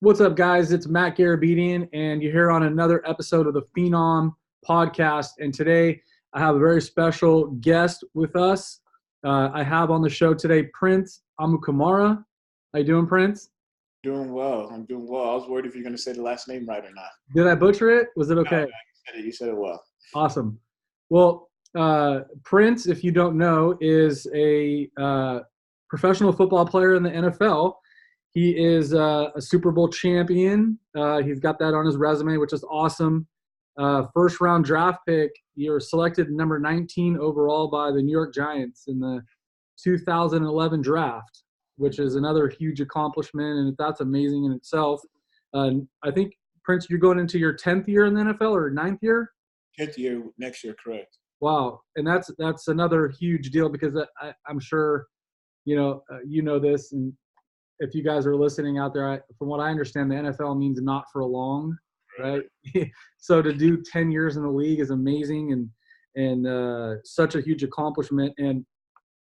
What's up, guys? It's Matt Garabedian, and you're here on another episode of the Phenom podcast. And today I have a very special guest with us. I have on the show today Prince Amukamara. How you doing, Prince? Doing well. I'm doing well. I was worried if you're going to say the last name right or not. Did I butcher it? Was it No, no, okay? you said it well. Awesome. Well, Prince, if you don't know, is a professional football player in the NFL. He is a Super Bowl champion. He's got that on his resume, which is awesome. First round draft pick. You're selected number 19 overall by the New York Giants in the 2011 draft, which is another huge accomplishment, and that's amazing in itself. I think, Prince, you're going into your 10th year in the NFL or ninth year? 10th year next year, correct. Wow, and that's another huge deal because I'm sure you know this, and if you guys are listening out there, from what I understand, the NFL means not for long, right? So to do 10 years in the league is amazing and such a huge accomplishment. And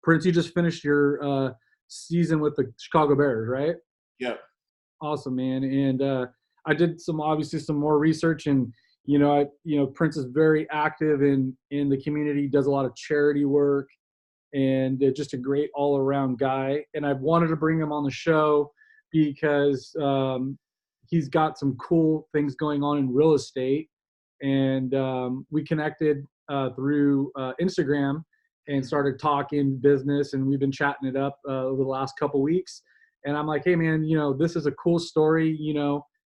Prince, you just finished your season with the Chicago Bears, right? Yep. Awesome, man. And I did obviously some more research, and Prince is very active in the community, does a lot of charity work, and just a great all-around guy. And I've wanted to bring him on the show because he's got some cool things going on in real estate. And we connected through Instagram and started talking business, and we've been chatting it up over the last couple weeks. And I'm like, hey, man, this is a cool story,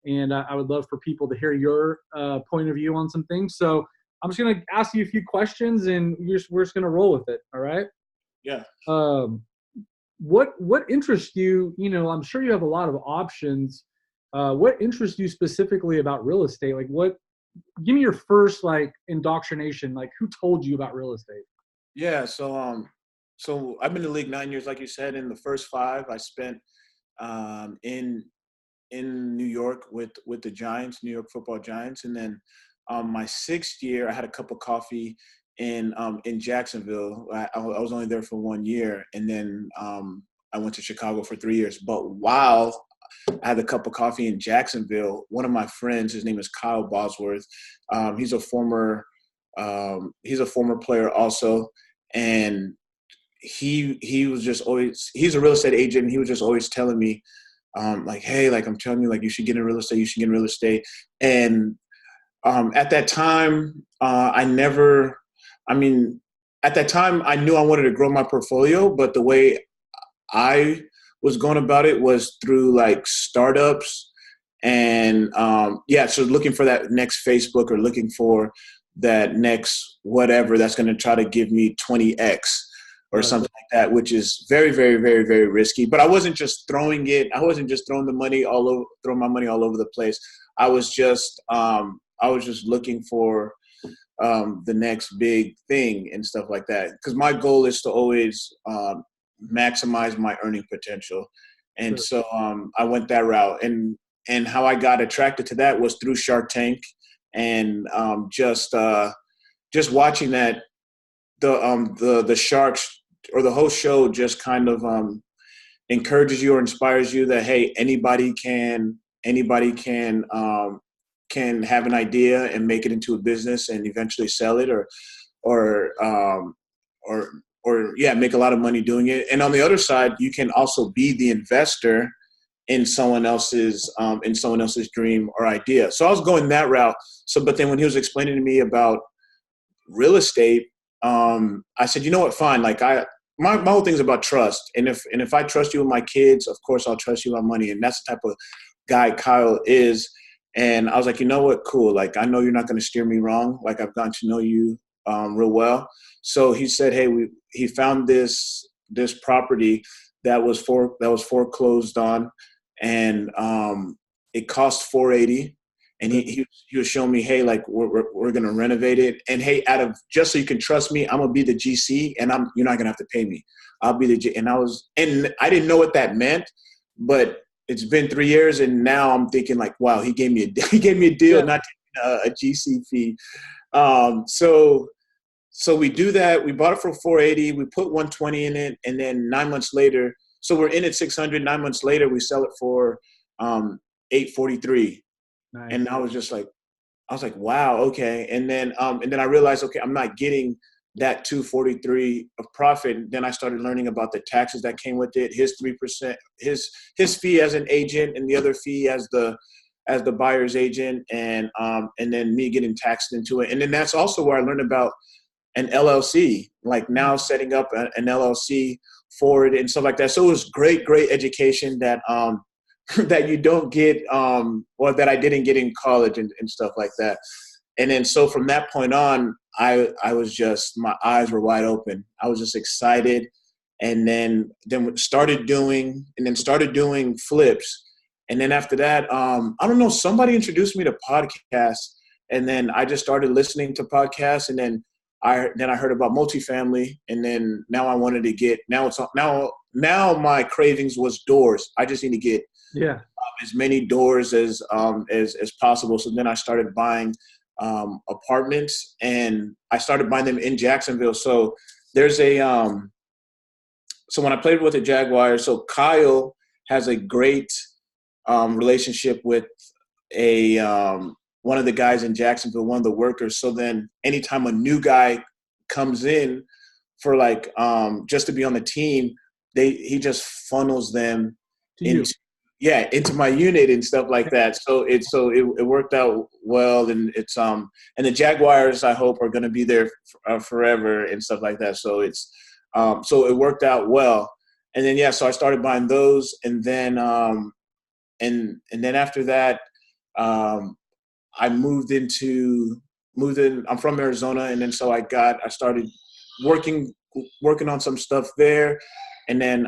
and I would love for people to hear your point of view on some things. So I'm just going to ask you a few questions, and we're just going to roll with it, all right? Yeah. What interests you? I'm sure you have a lot of options. What interests you specifically about real estate? Like, give me your first indoctrination. Like, who told you about real estate? Yeah. So I've been in the league 9 years, like you said. In the first 5, I spent in New York with the Giants, New York Football Giants, and then my 6th year, I had a cup of coffee in Jacksonville. I was only there for 1 year, and then I went to Chicago for 3 years. But while I had a cup of coffee in Jacksonville, one of my friends, his name is Kyle Bosworth. He's a former player also, and he was just always, he's a real estate agent. And he was just always telling me, hey, I'm telling you, you should get in real estate. You should get in real estate. And at that time, at that time, I knew I wanted to grow my portfolio, but the way I was going about it was through startups and so looking for that next Facebook or looking for that next whatever that's going to try to give me 20x or something like that, which is very, very, very, very risky. But I wasn't just throwing it. I wasn't just throwing my money all over the place. I was just looking for the next big thing and stuff like that. Because my goal is to always maximize my earning potential. And Sure. so I went that route. And how I got attracted to that was through Shark Tank and just watching that the sharks or the whole show just kind of encourages you or inspires you that, hey, anybody can have an idea and make it into a business and eventually sell it or make a lot of money doing it. And on the other side, you can also be the investor in someone else's dream or idea. So I was going that route. But then when he was explaining to me about real estate, I said, you know what, fine. My whole thing is about trust. And if I trust you with my kids, of course I'll trust you with my money. And that's the type of guy Kyle is. And I was like, you know what, cool. I know you're not going to steer me wrong. I've gotten to know you real well. So he said, hey, he found this property that was foreclosed on, and it cost $480. And he was showing me, hey, we're gonna renovate it, and hey, just so you can trust me, I'm gonna be the GC, and you're not gonna have to pay me. I'll be the G. And I didn't know what that meant, but it's been 3 years, and now I'm thinking wow, he gave me a deal, Yeah. not a GC fee. So we do that. We bought it for $480. We put $120 in it, and then 9 months later, so we're in at $600. 9 months later, we sell it for 8:43, Nice. and I was like, wow, okay. And then I realized, okay, I'm not getting that 243 of profit. And then I started learning about the taxes that came with it, his 3%, his fee as an agent, and the other fee as the buyer's agent, and then me getting taxed into it. And then that's also where I learned about an LLC, like now setting up an LLC for it and stuff like that. So it was great education that that you don't get or that I didn't get in college and stuff like that. And then so from that point on, I was just, my eyes were wide open. I was just excited, and then started doing flips. And then after that, I don't know, somebody introduced me to podcasts, and then I just started listening to podcasts, and then I heard about multifamily, and then now I wanted to get, now my cravings was doors. I just need to get Yeah. as many doors as possible. So then I started buying apartments, and I started buying them in Jacksonville. So there's so when I played with the Jaguars, so Kyle has a great relationship with a one of the guys in Jacksonville, one of the workers. So then anytime a new guy comes in for like just to be on the team, he just funnels them To you. into my unit and stuff like that. So it worked out well, and and the Jaguars, I hope, are going to be there forever and stuff like that. So so it worked out well. And then so I started buying those, and then and then after that, I moved in. I'm from Arizona, and then so I started working on some stuff there, and then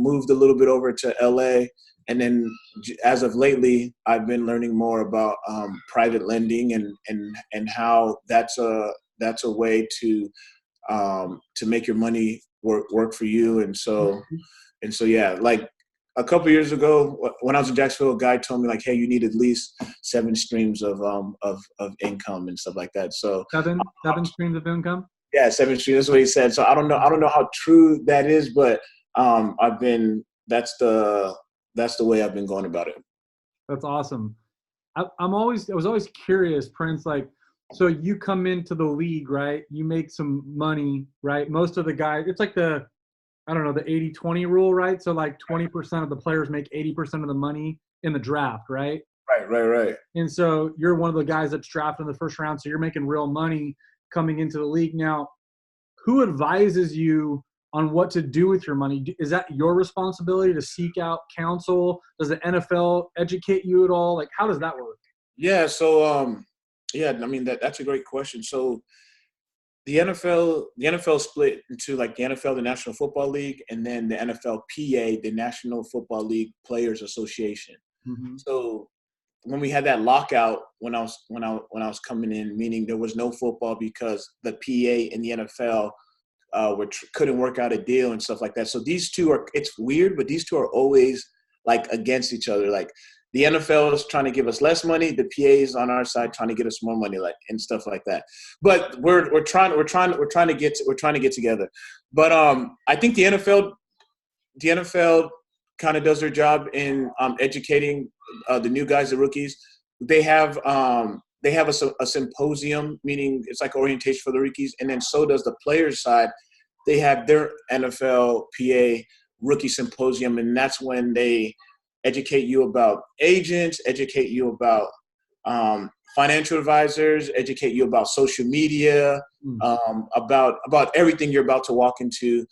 moved a little bit over to LA. And then as of lately, I've been learning more about private lending and how that's a way to make your money work for you. And so yeah, like a couple years ago when I was in Jacksonville, a guy told me like, hey, you need at least 7 streams of income and stuff like that. So Seven streams of income. yeah, 7 streams. That's what he said. So I don't know how true that is, but that's the way I've been going about it. That's awesome. I was always curious, Prince, like, so you come into the league, right? You make some money, right? Most of the guys, it's like I don't know, the 80-20 rule, right? So like 20% of the players make 80% of the money in the draft, right? Right. And so you're one of the guys that's drafted in the first round, so you're making real money coming into the league. Now, who advises you on what to do with your money? Is that your responsibility to seek out counsel? Does the NFL educate you at all? Like, how does that work? Yeah, so I mean that's a great question. So the NFL split into like the NFL, the National Football League, and then the NFLPA, the National Football League Players Association. Mm-hmm. So when we had that lockout, when I was coming in, meaning there was no football because the PA and the NFL couldn't work out a deal and stuff like that. So these two it's weird, but these two are always like against each other. Like the NFL is trying to give us less money, the PA is on our side trying to get us more money, like, and stuff like that. But we're trying to get together. But I think the NFL kind of does their job in educating the new guys, the rookies. They have a symposium, meaning it's like orientation for the rookies, and then so does the players side. They have their NFLPA rookie symposium, and that's when they educate you about agents, educate you about financial advisors, educate you about social media, about everything you're about to walk into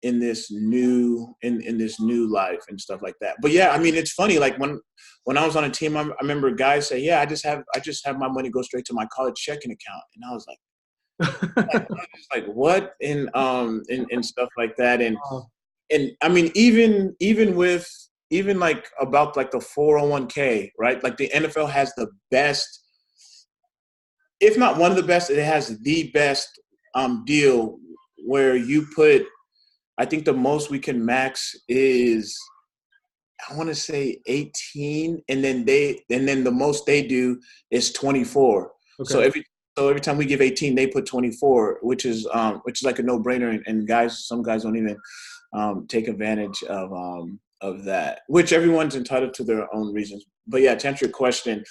in this new life and stuff like that. But yeah, I mean, it's funny. Like when I was on a team, I remember guys say, "Yeah, I just have my money go straight to my college checking account," and I was like, like what? And stuff like that. And I mean, even like about like the 401k, right? Like the NFL has the best, if not one of the best, it has the best deal where you put, I think the most we can max is, I want to say 18, and then the most they do is 24. Okay. So every time we give 18, they put 24, which is like a no-brainer. And guys, some guys don't even take advantage of that, which everyone's entitled to their own reasons. But yeah, to answer your question,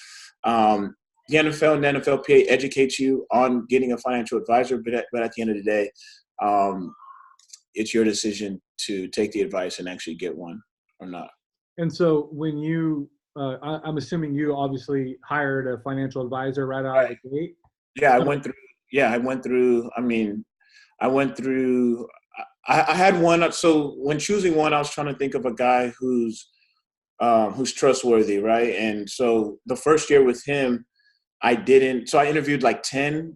the NFL and the NFLPA educates you on getting a financial advisor, but at the end of the day, it's your decision to take the advice and actually get one or not. And so when you, I'm assuming you obviously hired a financial advisor right out of Right. the gate. Yeah, I So, went through. Yeah, I went through. I mean, I went through. I had one. So when choosing one, I was trying to think of a guy who's trustworthy, right? And so the first year with him, I didn't. So I interviewed like 10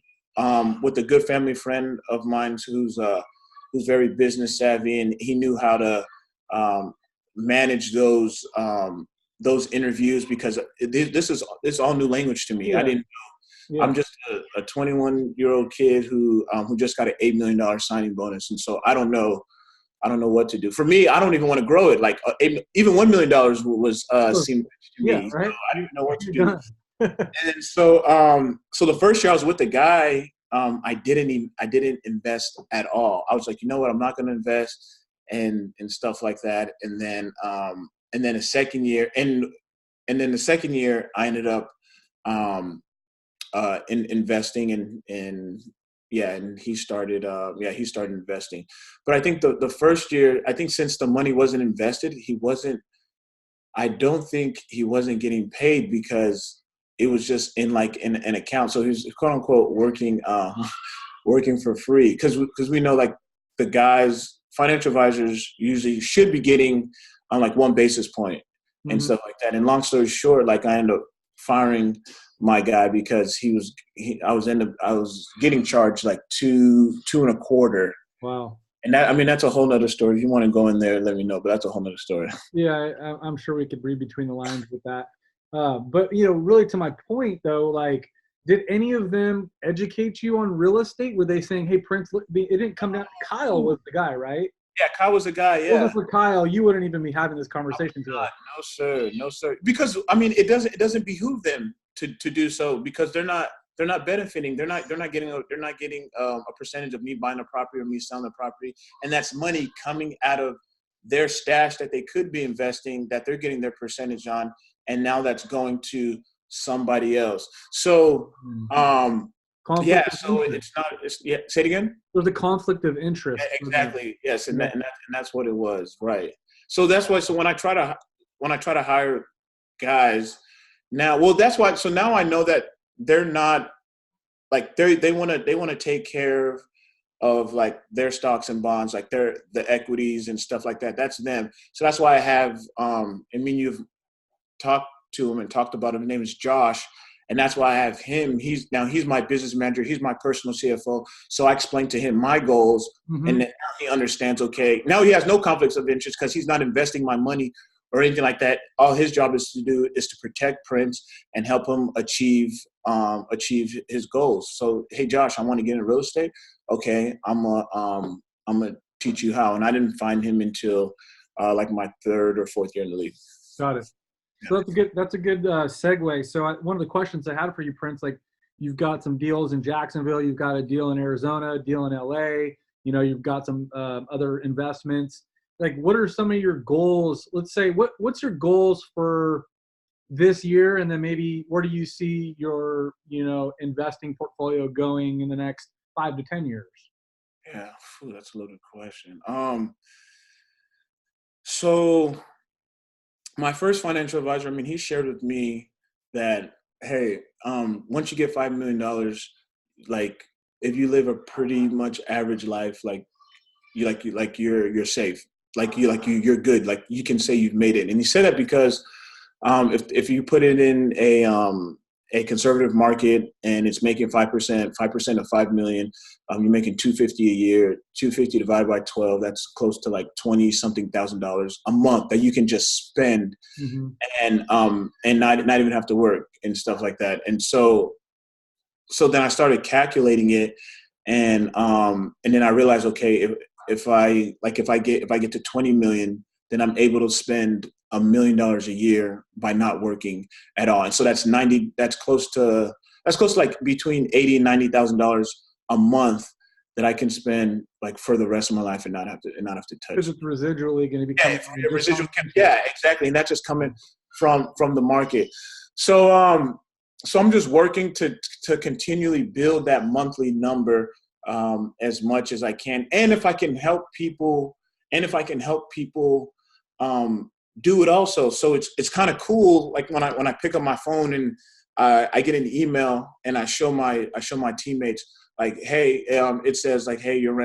with a good family friend of mine who's very business savvy, and he knew how to manage those interviews because this is all new language to me. I yeah, didn't. yeah. I'm just a 21-year-old kid who just got an $8 million signing bonus, and so I don't know. I don't know what to do. For me, I don't even want to grow it. Like even $1 million was So, seemed to yeah, me. So right. I didn't know what to You're do. done. And so the first year I was with the guy, I didn't invest at all. I was like, you know what, I'm not going to invest and stuff like that. And then the second year, I ended up in investing and yeah, and he started investing. But I think the first year, I think since the money wasn't invested, I don't think he wasn't getting paid because it was just in like an account. So he was quote unquote working working for free because we know like the guys, financial advisors usually should be getting on like 1 basis point and Mhm. stuff like that. And long story short, like I ended up firing my guy because I was getting charged like two and a quarter. Wow. And that, I mean, that's a whole nother story. If you want to go in there, let me know, but that's a whole nother story. Yeah, I'm sure we could read between the lines with that. But really, to my point though, like, did any of them educate you on real estate? Were they saying, "Hey, Prince"? It didn't come down. Kyle was the guy, right? Yeah, Kyle was a guy. If it wasn't Yeah. for Kyle, you wouldn't even be having this conversation today. God, no, sir, no, sir. Because I mean, it doesn't behoove them to do so because they're not benefiting. They're not getting a percentage of me buying a property or me selling the property, and that's money coming out of their stash that they could be investing that they're getting their percentage on, and now that's going to somebody else. So, Hmm. um, yeah. Conflict of So interest. it's not. Yeah. Say it again. There's a conflict of interest for them. Exactly. Yes, and Yeah. that's what it was, right? So that's why. So when I try to hire guys now, well, that's why. So now I know that they're not like they want to take care of like their stocks and bonds, like the equities and stuff like that. That's them. So that's why I have. I mean, you've talked to him and talked about him. His name is Josh. And that's why I have him. He's my business manager. He's my personal CFO. So I explained to him my goals, Hmm. and then now he understands. Okay, now he has no conflicts of interest because he's not investing my money or anything like that. All his job is to protect Prince and help him achieve his goals. So hey, Josh, I want to get into real estate. Okay, I'm gonna teach you how. And I didn't find him until like my third or fourth year in the league. Got it. So that's a good segue. So one of the questions I had for you, Prince, like you've got some deals in Jacksonville, you've got a deal in Arizona, a deal in LA. You've got some other investments. Like, what are some of your goals? Let's say what's your goals for this year, and then maybe where do you see your investing portfolio going in the next 5 to 10 years? Yeah, phew, that's a loaded question. So my first financial advisor, I mean, he shared with me that, hey, once you get $5 million, like if you live a pretty much average life, you're safe, you're good, like you can say you've made it. And he said that because if you put it in a conservative market and it's making 5% of 5 million, you're making 250 a year. 250 divided by 12, that's close to like 20 something $1,000 a month that you can just spend Hmm. and not even have to work and stuff like that. And so then I started calculating it, and then I realized, okay, if I get to 20 million, then I'm able to spend $1 million a year by not working at all. And so that's close to like between 80 and $90,000 a month that I can spend like for the rest of my life and not have to touch. Because it's residually going to be Yeah, coming if, from if just residual on can, yeah, exactly, and that's just coming from the market. So so I'm just working to continually build that monthly number as much as I can, and if I can help people, do it also. So it's kind of cool. Like when I pick up my phone and I get an email and I show my teammates like, hey, it says like, hey, your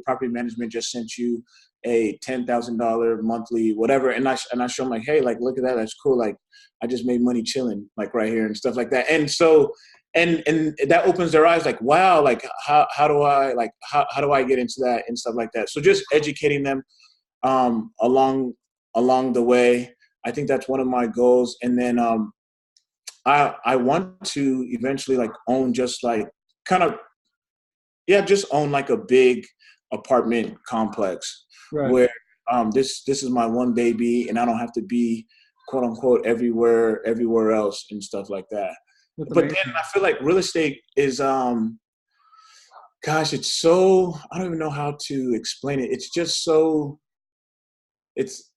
property management just sent you a $10,000 monthly whatever, and I show them like, hey, like look at that, that's cool. Like I just made money chilling like right here and stuff like that. And so and that opens their eyes like, wow, like how do I get into that and stuff like that. So just educating them along the way. I think that's one of my goals. And then I want to eventually like own just like kind of just own like a big apartment complex right. where this is my one baby and I don't have to be quote unquote everywhere else and stuff like that. That's But amazing. then I feel like real estate is gosh, it's so, I don't even know how to explain it. It's just so, it's,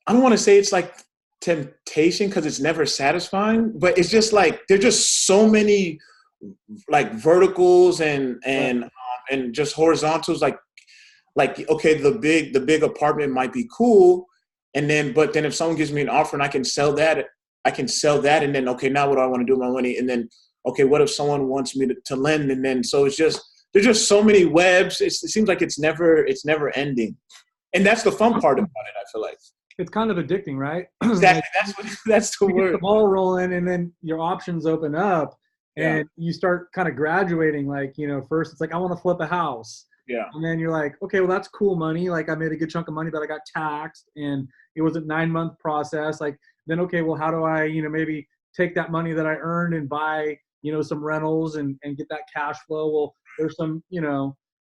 I don't want to say it's like temptation because it's never satisfying, but it's just like there's just so many like verticals and just horizontals. Like okay, the big apartment might be cool, and then but then if someone gives me an offer and I can sell that, and then okay, now what do I want to do with my money? And then okay, what if someone wants me to lend? And then so it's just there's just so many webs. It seems like it's never ending, and that's the fun part about it. I feel like. It's kind of addicting, right? Exactly. Like, That's the you get word. the ball rolling and then your options open up Yeah. and you start kind of graduating. Like, first it's like, I want to flip a house. Yeah. And then you're like, okay, well, that's cool money. Like I made a good chunk of money, but I got taxed and it was a 9-month process. Like then, okay, well, how do I, maybe take that money that I earned and buy, some rentals and get that cash flow? Well, there's some,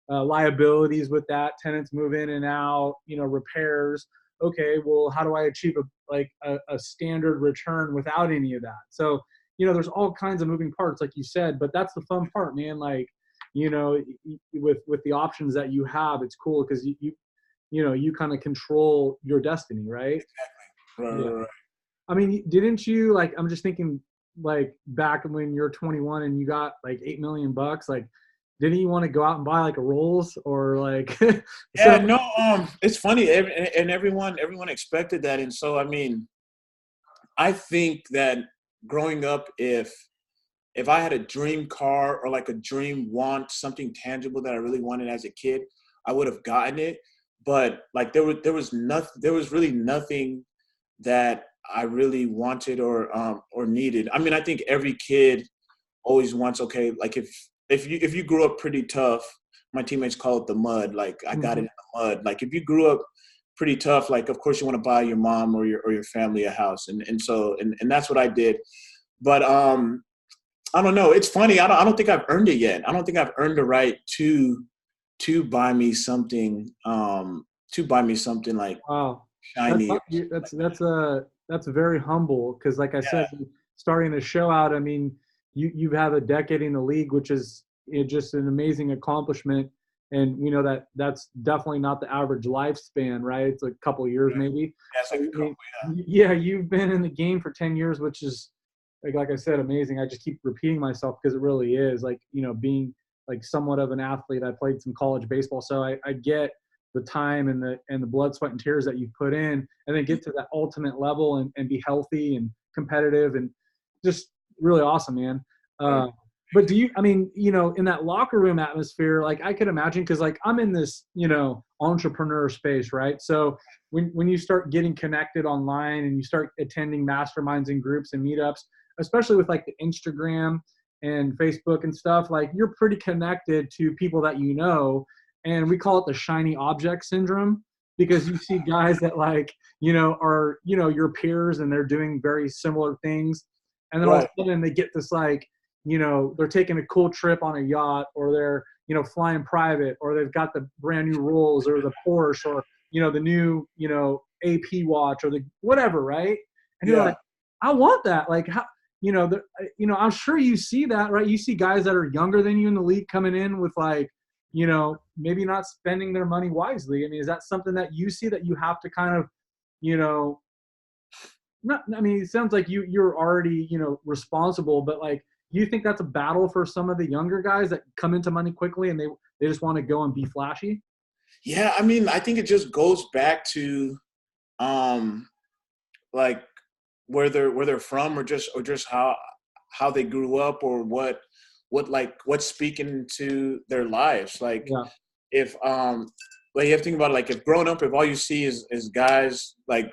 liabilities with that. Tenants move in and out, repairs. Okay, well, how do I achieve a standard return without any of that? So, there's all kinds of moving parts, like you said, but that's the fun part, man. Like, with the options that you have, it's cool because you kind of control your destiny, right? Right, Yeah. right, right. I mean, didn't you like? I'm just thinking, like back when you're 21 and you got like $8 million, like, didn't you want to go out and buy like a Rolls or like? Yeah, So no, it's funny, and everyone expected that, and so I mean, I think that growing up, if I had a dream car or like a dream want, something tangible that I really wanted as a kid, I would have gotten it. But like there was really nothing that I really wanted or needed. I mean, I think every kid always wants, okay, like if you grew up pretty tough, my teammates call it the mud. Like I got it in the mud. Like if you grew up pretty tough, like of course you want to buy your mom or your family a house, and so that's what I did. But I don't know. It's funny. I don't think I've earned it yet. I don't think I've earned the right to buy me something like wow, shiny. that's very humble because, like I said, starting the show out, I mean, you have a decade in the league, which is just an amazing accomplishment, and we know that that's definitely not the average lifespan, right? It's a couple of years maybe. Yeah, it's like a I mean, couple, yeah. yeah, you've been in the game for 10 years, which is like I said, amazing. I just keep repeating myself because it really is like, being like somewhat of an athlete. I played some college baseball, so I get the time and the blood, sweat, and tears that you put in, and then get to that ultimate level and be healthy and competitive and just really awesome, man. But do you, I mean, in that locker room atmosphere, like I could imagine, because like I'm in this, entrepreneur space, right? So when you start getting connected online and you start attending masterminds and groups and meetups, especially with like the Instagram and Facebook and stuff, like you're pretty connected to people that and we call it the shiny object syndrome because you see guys that like, are, your peers and they're doing very similar things. And then all of Right. a sudden they get this like, they're taking a cool trip on a yacht or they're, flying private or they've got the brand new Rolls or the Porsche or, the new, AP watch or the whatever, right? And you're Yeah. like, I want that. Like, how, I'm sure you see that, right? You see guys that are younger than you in the league coming in with like, maybe not spending their money wisely? I mean, is that something that you see that you have to kind of, you know, not, I mean, it sounds like you're already, responsible, but like, do you think that's a battle for some of the younger guys that come into money quickly and they just want to go and be flashy? Yeah, I mean, I think it just goes back to um like where they're from, or just how they grew up, or what's speaking to their lives. Like, Yeah. if like, you have to think about it, like, if growing up, if all you see is guys like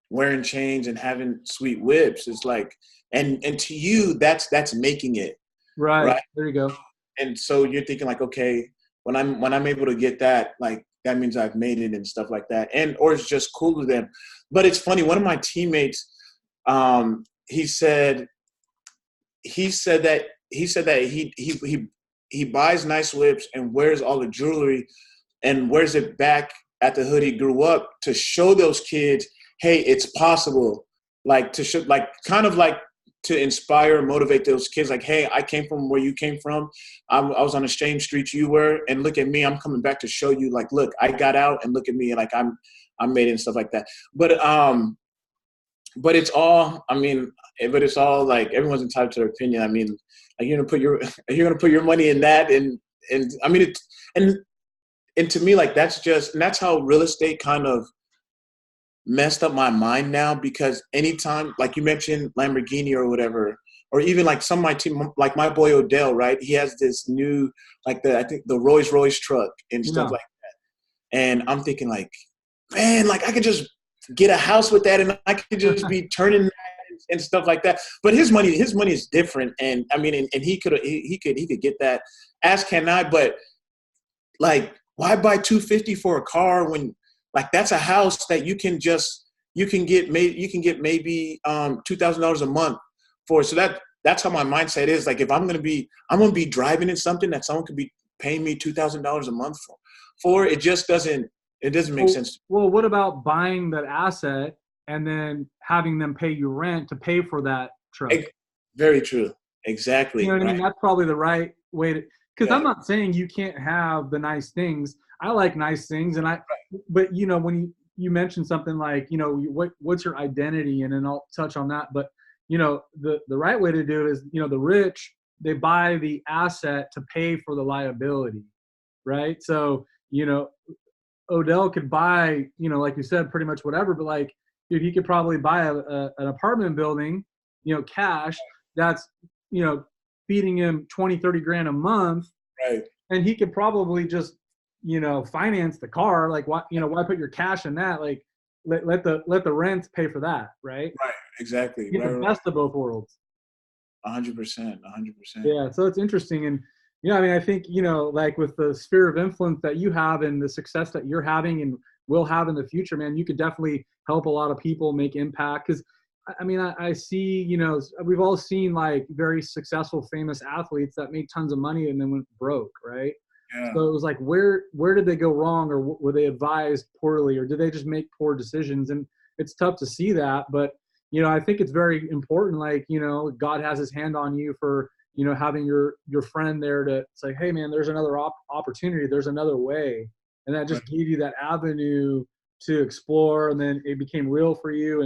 wearing chains and having sweet whips, it's like, and to you, that's making it, Right. right? There you go. And so you're thinking like, okay, when I'm able to get that, like, that means I've made it and stuff like that, and or it's just cool to them. But it's funny. One of my teammates, um, he said that he buys nice whips and wears all the jewelry and wears it back at the hood he grew up to show those kids, hey, it's possible. Like, to show, like, kind of like, to inspire and motivate those kids. Like, hey, I came from where you came from. I was on the same streets you were, and look at me. I'm coming back to show you. Like, look, I got out, and look at me. Like, I'm made it and stuff like that. But it's all. I mean, but it's all like, everyone's entitled to their opinion. I mean, like, you're gonna put your money in that, and I mean it, and to me, like, that's how real estate kind of messed up my mind now, because anytime, like you mentioned, Lamborghini or whatever, or even like some of my team, like my boy Odell, right? He has this new, like, I think the Rolls Royce truck and stuff Yeah. like that. And I'm thinking like, man, like, I could just get a house with that, and I could just be turning that and stuff like that. But his money is different. And I mean, and he could get that, as can I. But like, why buy 250 for a car when, like, that's a house that you can get maybe $2,000 a month for. So that's how my mindset is. Like, if I'm gonna be driving in something that someone could be paying me $2,000 a month for, it doesn't make Well, sense. well, what about buying that asset and then having them pay you rent to pay for that truck? Very true. You know Exactly. what I mean? Right. That's probably the right way to, because I'm Yeah. not saying you can't have the nice things. I like nice things, but when you mention something like, what's your identity, and then I'll touch on that. But the right way to do it is, the rich, they buy the asset to pay for the liability, right? So Odell could buy, like you said, pretty much whatever, but like, dude, he could probably buy an apartment building, cash, that's, you know, feeding him 20, 30 grand a month. Right. And he could probably just, finance the car. Like, why put your cash in that? Like, let the rent pay for that. Right. Right. Exactly. Get Right. the Right. best of both worlds. 100%. 100%. Yeah, so it's interesting. And I mean, I think, like with the sphere of influence that you have and the success that you're having and will have in the future, man, you could definitely help a lot of people make impact. Because I mean, I see, we've all seen like very successful, famous athletes that made tons of money and then went broke, right? Yeah. So it was like, where did they go wrong, or were they advised poorly, or did they just make poor decisions? And it's tough to see that, but I think it's very important. Like, God has His hand on you for having your friend there to say, hey, man, there's another opportunity, there's another way, and that Right. just gave you that avenue to explore, and then it became real for you,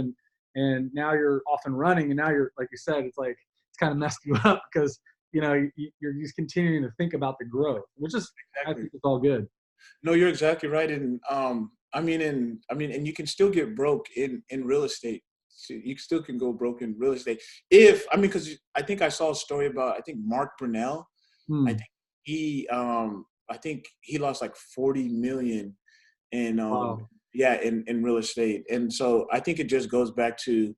and now you're off and running, and now you're, like you said, it's like it's kind of messed you up because you're just continuing to think about the growth, which is, I Exactly. think it's all good. No, you're exactly right. And and you can still get broke in real estate. So you still can go broke in real estate, because I think I saw a story about, I think, Mark Brunell. I Hmm. think he lost like 40 million in Wow. yeah, in real estate. And so I think it just goes back to,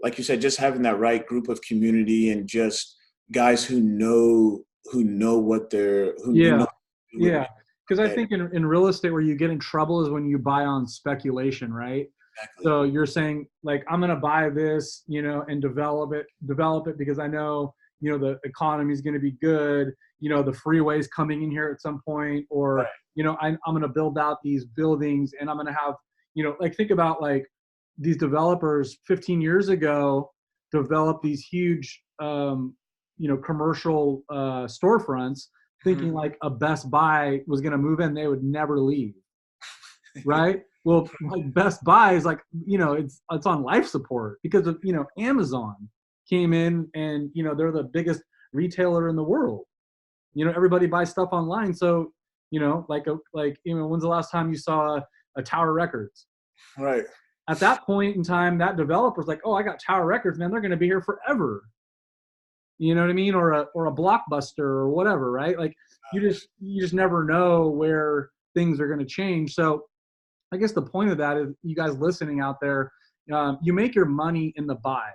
like you said, just having that right group of community, and just guys who know what they're who Yeah. know Yeah. Because I that. think in real estate, where you get in trouble is when you buy on speculation, right? Exactly. So you're saying like, I'm going to buy this, and develop it because I know, the economy is going to be good. The freeway's coming in here at some point, or, Right. I'm going to build out these buildings, and I'm going to have, like, think about like these developers 15 years ago developed these huge, commercial storefronts thinking like a Best Buy was going to move in, they would never leave, right? Well, like Best Buy is like, it's on life support because of, Amazon came in and, they're the biggest retailer in the world. Everybody buys stuff online. So, when's the last time you saw a Tower Records? Right. At that point in time, that developer's like, oh, I got Tower Records, man. They're going to be here forever. You know what I mean? Or a Blockbuster or whatever, right? Like you just never know where things are going to change. So I guess the point of that is, you guys listening out there, you make your money in the buy.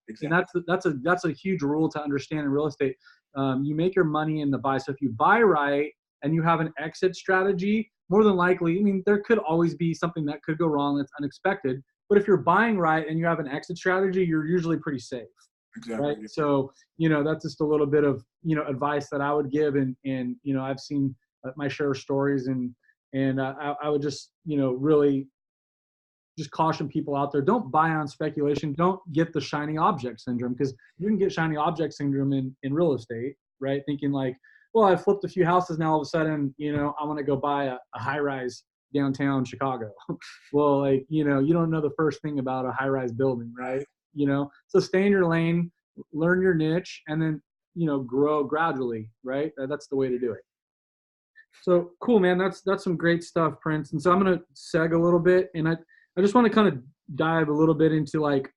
Exactly. And that's a huge rule to understand in real estate. You make your money in the buy. So if you buy right and you have an exit strategy, more than likely, I mean, there could always be something that could go wrong that's unexpected. But if you're buying right and you have an exit strategy, you're usually pretty safe. Exactly. Right. So, that's just a little bit of, advice that I would give. And I've seen my share of stories, and I would just, really just caution people out there. Don't buy on speculation. Don't get the shiny object syndrome, because you can get shiny object syndrome in real estate, right? Thinking like, well, I flipped a few houses, now all of a sudden, I want to go buy a high rise downtown Chicago. Well, like, you don't know the first thing about a high rise building, right? So stay in your lane, learn your niche, and then, grow gradually, right? That's the way to do it. So cool, man. That's some great stuff, Prince. And so I'm going to seg a little bit, and I just want to kind of dive a little bit into like,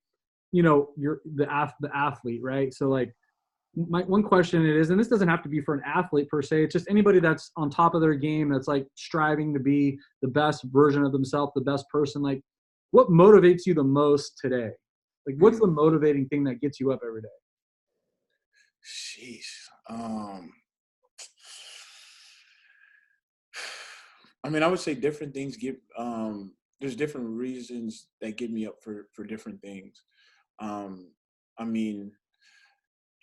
you're the athlete, right? So like, my one question it is, and this doesn't have to be for an athlete per se, it's just anybody that's on top of their game, that's like striving to be the best version of themselves, the best person. Like, what motivates you the most today? Like, what's the motivating thing that gets you up every day? Jeez. I mean, I would say different things there's different reasons that get me up for different things. I mean,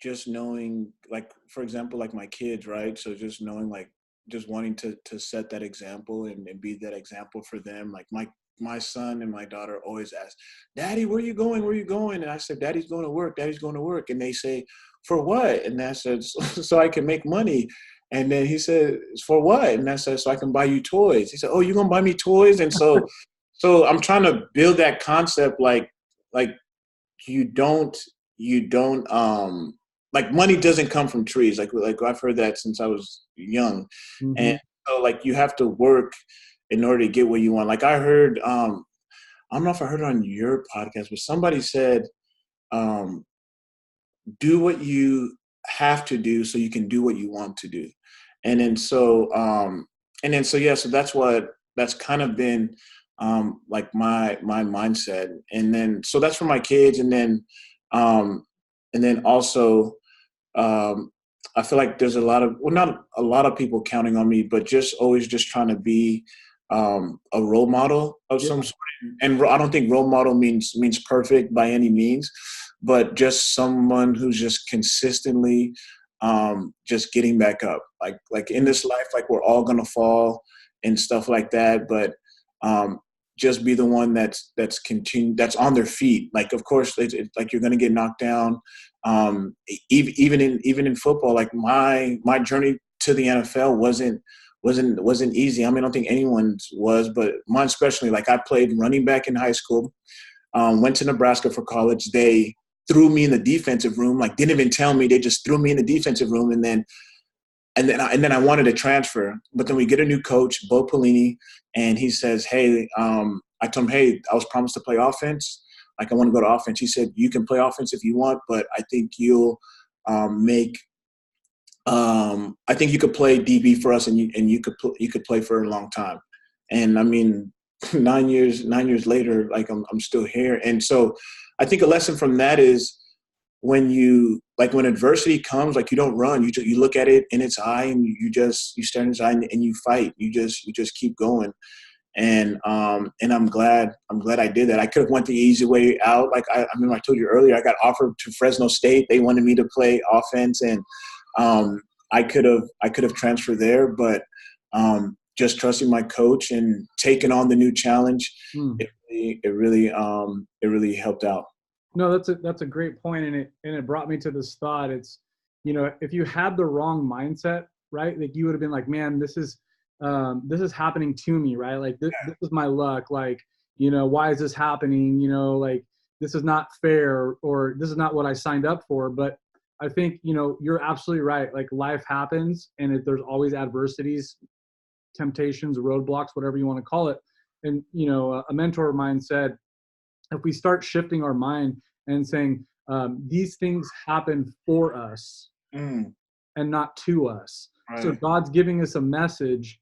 just knowing, like, for example, like my kids, right? So just knowing, like, just wanting to set that example and be that example for them. Like my son and my daughter always ask, Daddy, where are you going? Where are you going? And I said, Daddy's going to work. Daddy's going to work. And they say, for what? And I said, so I can make money. And then he said, for what? And I said, so I can buy you toys. He said, oh, you're going to buy me toys? And so I'm trying to build that concept, like you don't like, money doesn't come from trees. Like I've heard that since I was young. Mm-hmm. And so, like, you have to work in order to get what you want. Like, I heard, I don't know if I heard it on your podcast, but somebody said, do what you have to do so you can do what you want to do. And then so yeah, so that's kind of been like my mindset. And then so that's for my kids. And then also I feel like there's not a lot of people counting on me, but just always just trying to be a role model of some sort. And I don't think role model means perfect by any means, but just someone who's just consistently just getting back up. Like in this life, like, we're all gonna fall and stuff like that, but just be the one that's on their feet. Like, of course, it's like, you're gonna get knocked down. Even in football, like, my journey to the NFL wasn't easy. I mean, I don't think anyone's was, but mine especially. Like, I played running back in high school, went to Nebraska for college. They threw me in the defensive room, like, didn't even tell me. They just threw me in the defensive room, and then I wanted to transfer. But then we get a new coach, Bo Pelini, and he says, hey, I told him, hey, I was promised to play offense. Like, I want to go to offense. He said, you can play offense if you want, but I think you'll I think you could play DB for us, and you could play for a long time. And I mean, 9 years later, like, I'm still here. And so I think a lesson from that is, when adversity comes, like, you don't run, you look at it in its eye, and you stare in its eye, and you fight. You just keep going. And I'm glad I did that. I could have went the easy way out. Like, I remember I told you earlier, I got offered to Fresno State. They wanted me to play offense, and I could have transferred there, but just trusting my coach and taking on the new challenge, it really helped out. No, that's a great point, and it brought me to this thought. It's, if you had the wrong mindset, right? Like you would have been like, man, this is happening to me, right? Like this is my luck. Like, why is this happening? Like this is not fair, or this is not what I signed up for. But I think, you're absolutely right. Like life happens, and there's always adversities, temptations, roadblocks, whatever you want to call it. And, a mentor of mine said, if we start shifting our mind and saying, these things happen for us Mm, and not to us. So right. God's giving us a message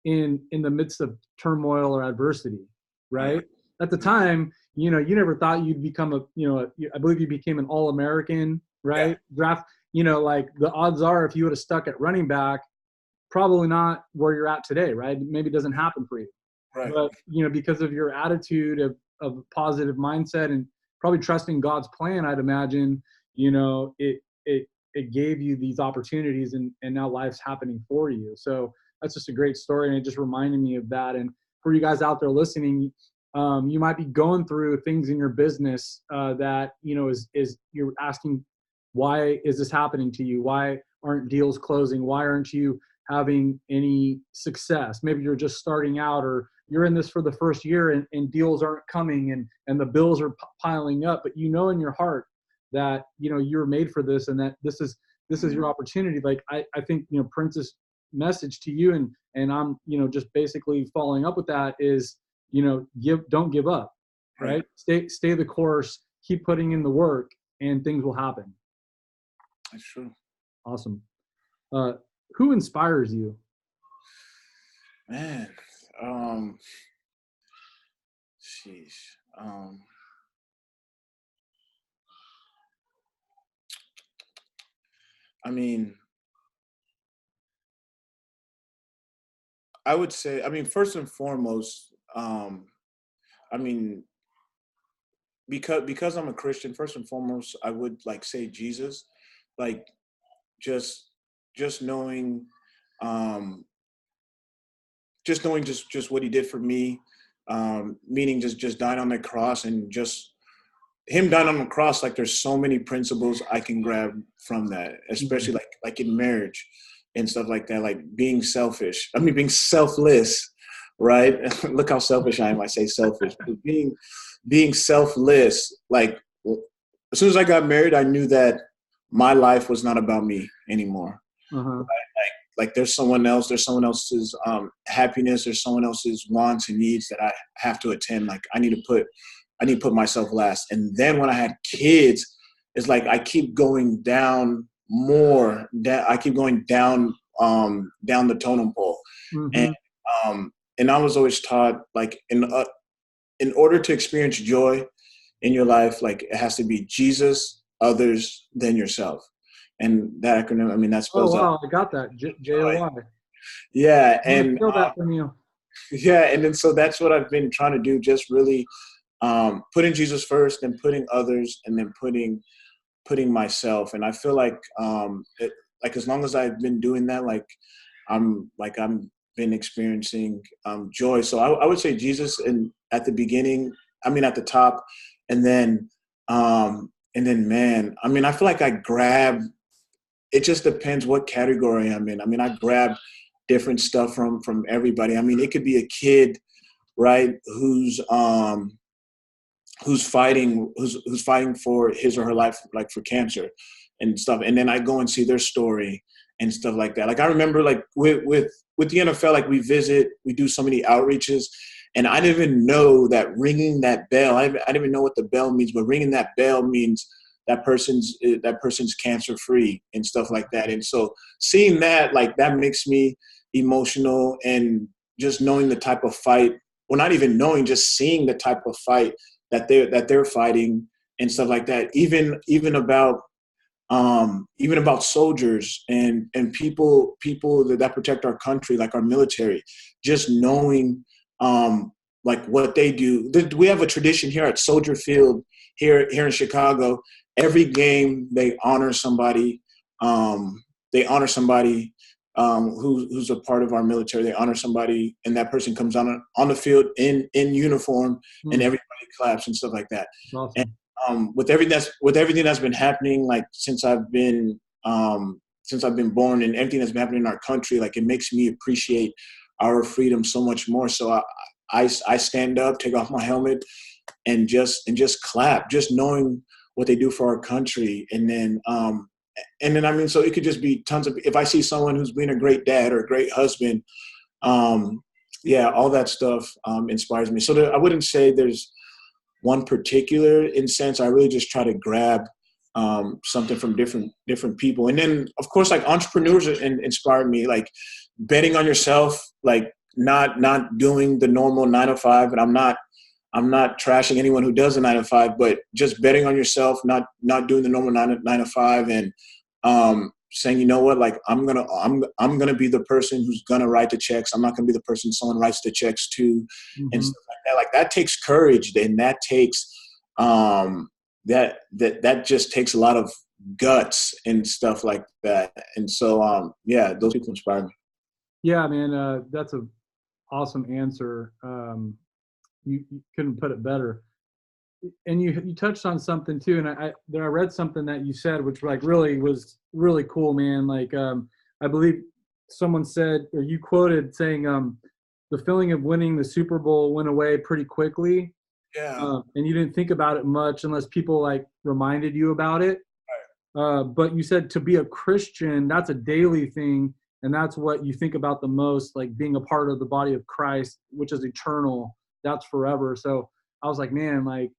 in the midst of turmoil or adversity, Right. right? At the time, you never thought you'd become I believe you became an All-American, Yeah. right? Draft, like the odds are, if you would have stuck at running back, probably not where you're at today, right? Maybe it doesn't happen for you. Right. But, because of your attitude of positive mindset and probably trusting God's plan, I'd imagine, it gave you these opportunities, and now life's happening for you. So that's just a great story. And it just reminded me of that. And for you guys out there listening, you might be going through things in your business that, is you're asking, why is this happening to you? Why aren't deals closing? Why aren't you having any success? Maybe you're just starting out, or you're in this for the first year, and deals aren't coming, and the bills are piling up, but in your heart that, you're made for this, and that this is your opportunity. Like I think, Prince's message to you, and I'm, just basically following up with that is, don't give up, Right. right? Stay the course, keep putting in the work, and things will happen. That's true. Awesome. Uh, who inspires you? Man. Um, sheesh. I mean, I would say, I mean, first and foremost, I mean, because I'm a Christian, first and foremost, I would like say Jesus, like just just knowing, um, just what he did for me, meaning just dying on the cross, and just him dying on the cross. Like there's so many principles I can grab from that, Mhm. especially like in marriage and stuff like that, like being selfish. I mean, being selfless, right? Look how selfish I am. I say selfish, but being selfless. Like as soon as I got married, I knew that my life was not about me anymore. Uh-huh. Like there's someone else's happiness, there's someone else's wants and needs that I have to attend. Like I need to put myself last. And then when I had kids, it's like I keep going down more. I keep going down the totem pole. And Mhm. and I was always taught, like, in order to experience joy in your life, like it has to be Jesus, others, then yourself. And that acronym, I mean, that Oh spells out wow, I got that. joy. JOY. Yeah, I'm gonna and steal that from you. yeah, and then so that's what I've been trying to do, just really putting Jesus first, and putting others, and then putting myself. And I feel like like as long as I've been doing that, I'm been experiencing joy. So I would say Jesus, and at the beginning, I mean at the top, and then man, I mean I feel like I grab. It just depends what category I'm in. I mean I grab different stuff from everybody. I mean it could be a kid, right, who's fighting for his or her life, like for cancer and stuff, and then I go and see their story and stuff like that. Like I remember, like with the NFL, like we do so many outreaches, and I didn't even know that ringing that bell, I didn't even know what the bell means, but ringing that bell means that person's cancer free and stuff like that. And so seeing that, like that makes me emotional. And just knowing the type of fight, well, not even knowing, just seeing the type of fight that they're fighting and stuff like that. Even about soldiers and people that protect our country, like our military. Just knowing like what they do. We have a tradition here at Soldier Field here in Chicago. Every game they honor somebody. They honor somebody who's a part of our military. They honor somebody, and that person comes on the field in uniform, and Hmm. everybody claps and stuff like that. That's And awesome. with everything that's been happening, like since I've been since I've been born, and everything that's been happening in our country, like it makes me appreciate our freedom so much more. So I stand up, take off my helmet, and just clap, just knowing what they do for our country. And then I mean, so it could just be tons of, if I see someone who's being a great dad or a great husband, um, yeah, all that stuff inspires me. So I wouldn't say there's one particular instance. I really just try to grab something from different people. And then of course, like entrepreneurs inspired me, like betting on yourself, like not doing the normal 9 to 5. And I'm not trashing anyone who does a 9 to 5, but just betting on yourself, not doing the normal 9 to 5, and saying, you know what, like I'm gonna be the person who's gonna write the checks. I'm not gonna be the person someone writes the checks to, and Mm-hmm. stuff like that. Like that takes courage, and that takes that just takes a lot of guts and stuff like that. And so yeah, those people inspire me. Yeah, man, that's a awesome answer. You couldn't put it better. And you touched on something too, and I read something that you said, which like really was really cool, man. Like I believe someone said, or you quoted saying, the feeling of winning the Super Bowl went away pretty quickly, Yeah. and you didn't think about it much unless people like reminded you about it. But you said to be a Christian, that's a daily thing, and that's what you think about the most, like being a part of the body of Christ, which is eternal, that's forever. So I was like, man, like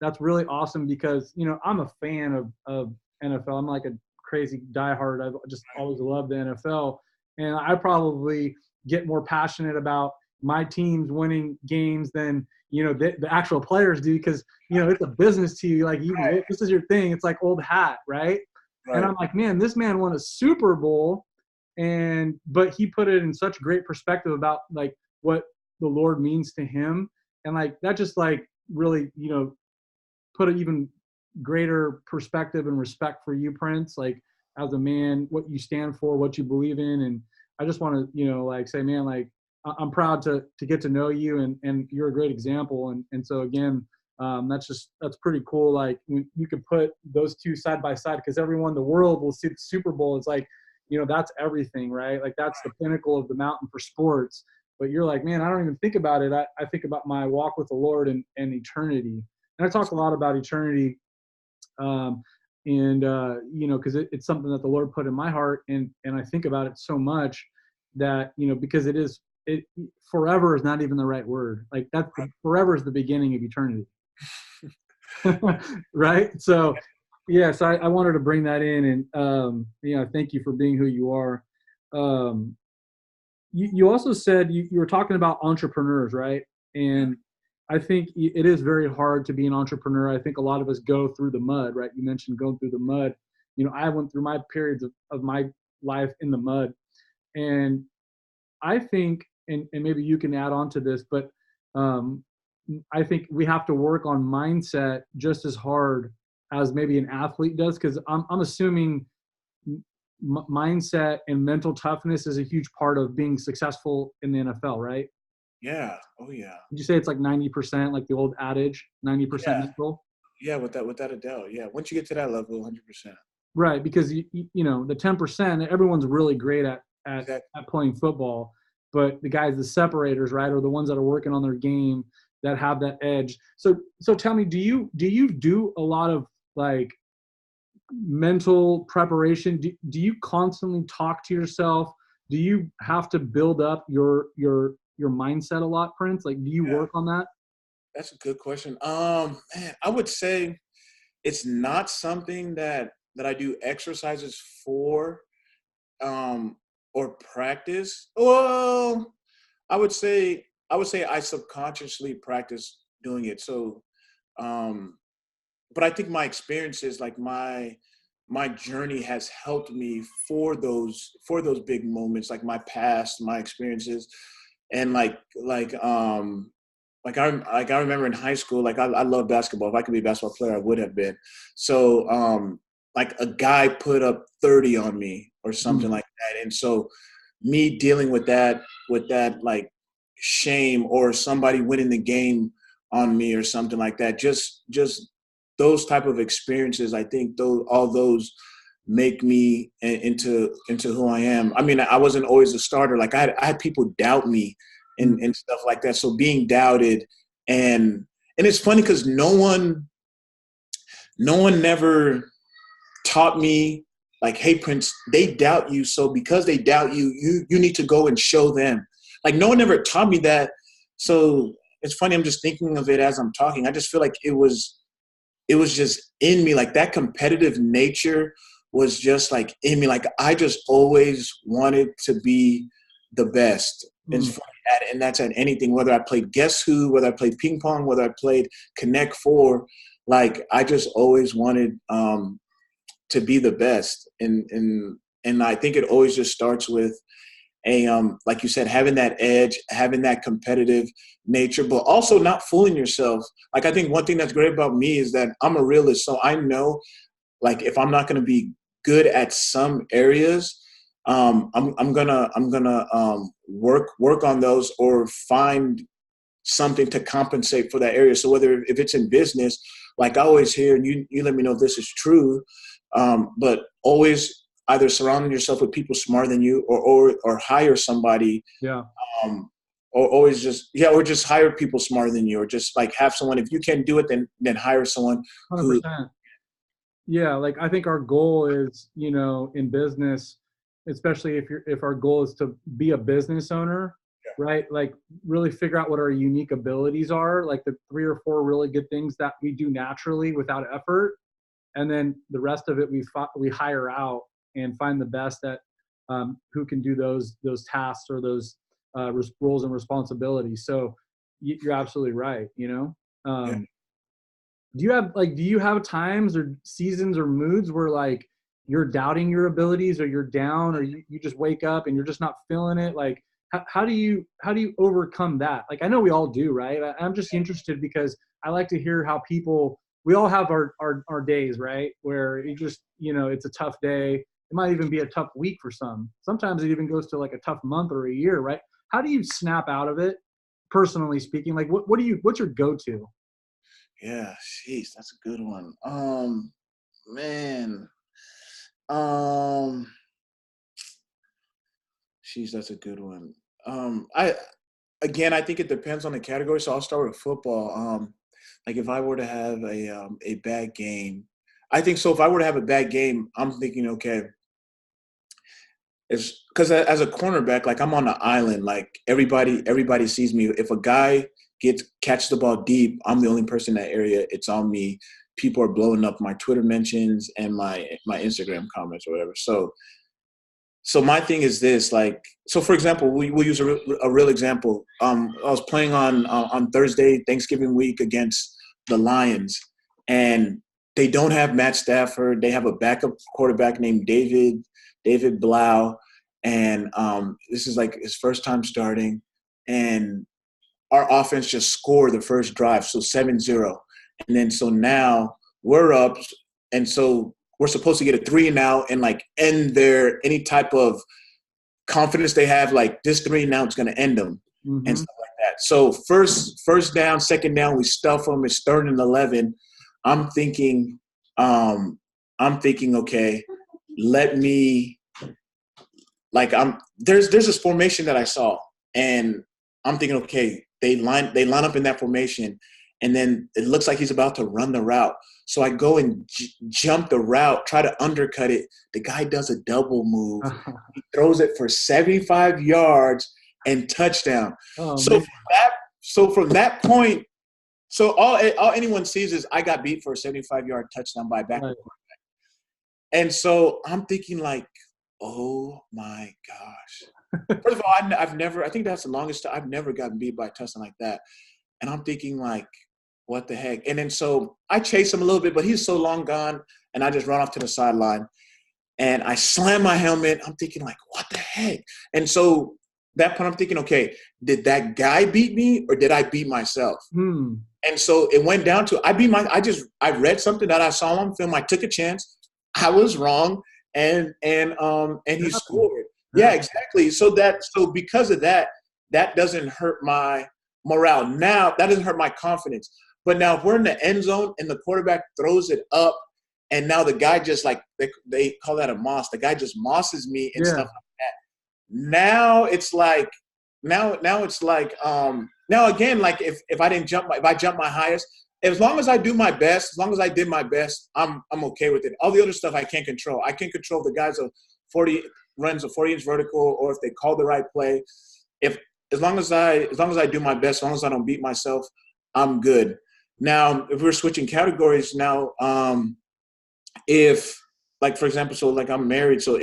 that's really awesome because I'm a fan of NFL. I'm like a crazy diehard. I've just always loved the NFL, and I probably get more passionate about my teams winning games than the actual players do, because it's a business to you. Like this is your thing. It's like old hat, right? And Right. I'm like, man, this man won a Super Bowl, but he put it in such great perspective about like what the Lord means to him, and like that just like really put an even greater perspective and respect for you, Prince, like as a man, what you stand for, what you believe in. And I just want to, like say, man, like I'm proud to get to know you, and you're a great example. And so again, that's pretty cool. Like you could put those two side by side, because everyone in the world will see the Super Bowl. It's like, that's everything, right? Like that's the pinnacle of the mountain for sports. But you're like, man, I don't even think about it. I think about my walk with the Lord and eternity. And I talk a lot about eternity, because it's something that the Lord put in my heart, and I think about it so much that because it forever is not even the right word. Like forever is the beginning of eternity, right? So yeah, so I wanted to bring that in, and thank you for being who you are. Um, you also said you were talking about entrepreneurs, right? Yeah. And I think it is very hard to be an entrepreneur. I think a lot of us go through the mud, right? You mentioned going through the mud. I went through my periods of my life in the mud. And I think, and maybe you can add on to this, but um, I think we have to work on mindset just as hard as maybe an athlete does, because I'm assuming mindset and mental toughness is a huge part of being successful in the NFL, right? Yeah. Oh yeah. Did you say it's like 90%, like the old adage, 90% Yeah. mental? Yeah. Without a doubt. Yeah. Once you get to that level, 100%. Right, because the 10%, everyone's really great Exactly. at playing football, but the guys, the separators, right, are the ones that are working on their game, that have that edge. So tell me, do you do a lot of like mental preparation? Do you constantly talk to yourself? Do you have to build up your mindset a lot, Prince? Like, do you Yeah. work on that? That's a good question. Man, I would say it's not something that I do exercises for, um, or practice. Well, I would say I subconsciously practice doing it. So, um, but I think my experiences, like my journey, has helped me for those big moments, like my past, my experiences, and like I remember in high school, like I love basketball. If I could be a basketball player, I would have been. So like a guy put up 30 on me or something Mm, like that. And so me dealing with that like shame, or somebody winning the game on me or something like that, just those type of experiences, I think all those make me into who I am. I mean, I wasn't always a starter. Like I had people doubt me and stuff like that. So being doubted and it's funny because no one never taught me like, hey Prince, they doubt you. So because they doubt you, you need to go and show them. Like no one ever taught me that. So it's funny. I'm just thinking of it as I'm talking. I just feel like it was just in me. Like that competitive nature was just like in me. Like I just always wanted to be the best. Mm. And that's at anything, whether I played Guess Who, whether I played ping pong, whether I played Connect Four, like I just always wanted to be the best. And I think it always just starts with like you said, having that edge, having that competitive nature, but also not fooling yourself. Like I think one thing that's great about me is that I'm a realist. So I know like if I'm not going to be good at some areas, I'm gonna work on those or find something to compensate for that area. So whether if it's in business, like I always hear, and you let me know if this is true, but always either surrounding yourself with people smarter than you or hire somebody. Yeah. Or always or just hire people smarter than you, or just like have someone, if you can't do it, then hire someone who. 100%. Yeah, like I think our goal is, in business, especially if our goal is to be a business owner, right? Like really figure out what our unique abilities are, like the 3 or 4 really good things that we do naturally without effort, and then the rest of it we hire out and find the best that who can do those tasks or those roles and responsibilities. So you're absolutely right. Yeah. Do you have times or seasons or moods where like you're doubting your abilities or you're down or you just wake up and you're just not feeling it? Like how do you overcome that? Like I know we all do, right? I'm just interested because I like to hear how we all have our days, right? Where you just, it's a tough day. It might even be a tough week for some. Sometimes it even goes to like a tough month or a year, right? How do you snap out of it, personally speaking? Like what's your go-to? Yeah, jeez, that's a good one. Man, um, jeez, that's a good one. I think it depends on the category. So I'll start with football. Like if I were to have a bad game, I think so. If I were to have a bad game, I'm thinking, okay, it's because as a cornerback, like I'm on an island. Like everybody sees me. If a guy catches the ball deep, I'm the only person in that area. It's on me. People are blowing up my Twitter mentions and my Instagram comments or whatever. So my thing is this, like, so for example, we'll use a real example. I was playing on Thursday, Thanksgiving week against the Lions, and they don't have Matt Stafford. They have a backup quarterback named David Blau, and this is like his first time starting, and our offense just scored the first drive, so 7-0. And then so now we're up, and so we're supposed to get a 3-and-out and like end their any type of confidence they have, like this 3-and-out is going to end them and Mm-hmm. stuff like that. So first down, second down, we stuff them. It's 3rd and 11. I'm thinking, okay, let me there's this formation that I saw, and I'm thinking, okay, they line up in that formation, and then it looks like he's about to run the route. So I go and jump the route, try to undercut it. The guy does a double move. He throws it for 75 yards and touchdown. Oh So man. from that point, so all anyone sees is I got beat for a 75-yard touchdown by a backup. Right. And so I'm thinking like, oh my gosh. First of all, I've never, I think that's the longest time I've never gotten beat by a touchdown like that. And I'm thinking like, what the heck? And then so I chase him a little bit, but he's so long gone, and I just run off to the sideline. And I slam my helmet. I'm thinking like, what the heck? And so that point I'm thinking, okay, did that guy beat me or did I beat myself? Hmm. And so it went down to I read something that I saw on film. I took a chance. I was wrong, and he scored. Yeah, exactly. So because of that, that doesn't hurt my morale. Now that doesn't hurt my confidence. But now if we're in the end zone and the quarterback throws it up And now the guy just like, they call that a moss. The guy just mosses me and Yeah. stuff like that. Now it's like, now it's like, now again, like if I didn't jump, if I jump my highest, as long as I do my best, as long as I did my best, I'm okay with it. All the other stuff I can't control. I can control the guys of 40 runs a 40-inch vertical, or if they call the right play. If as long as I do my best, as long as I don't beat myself, I'm good. Now, if we're switching categories now, if like for example, so like I'm married, so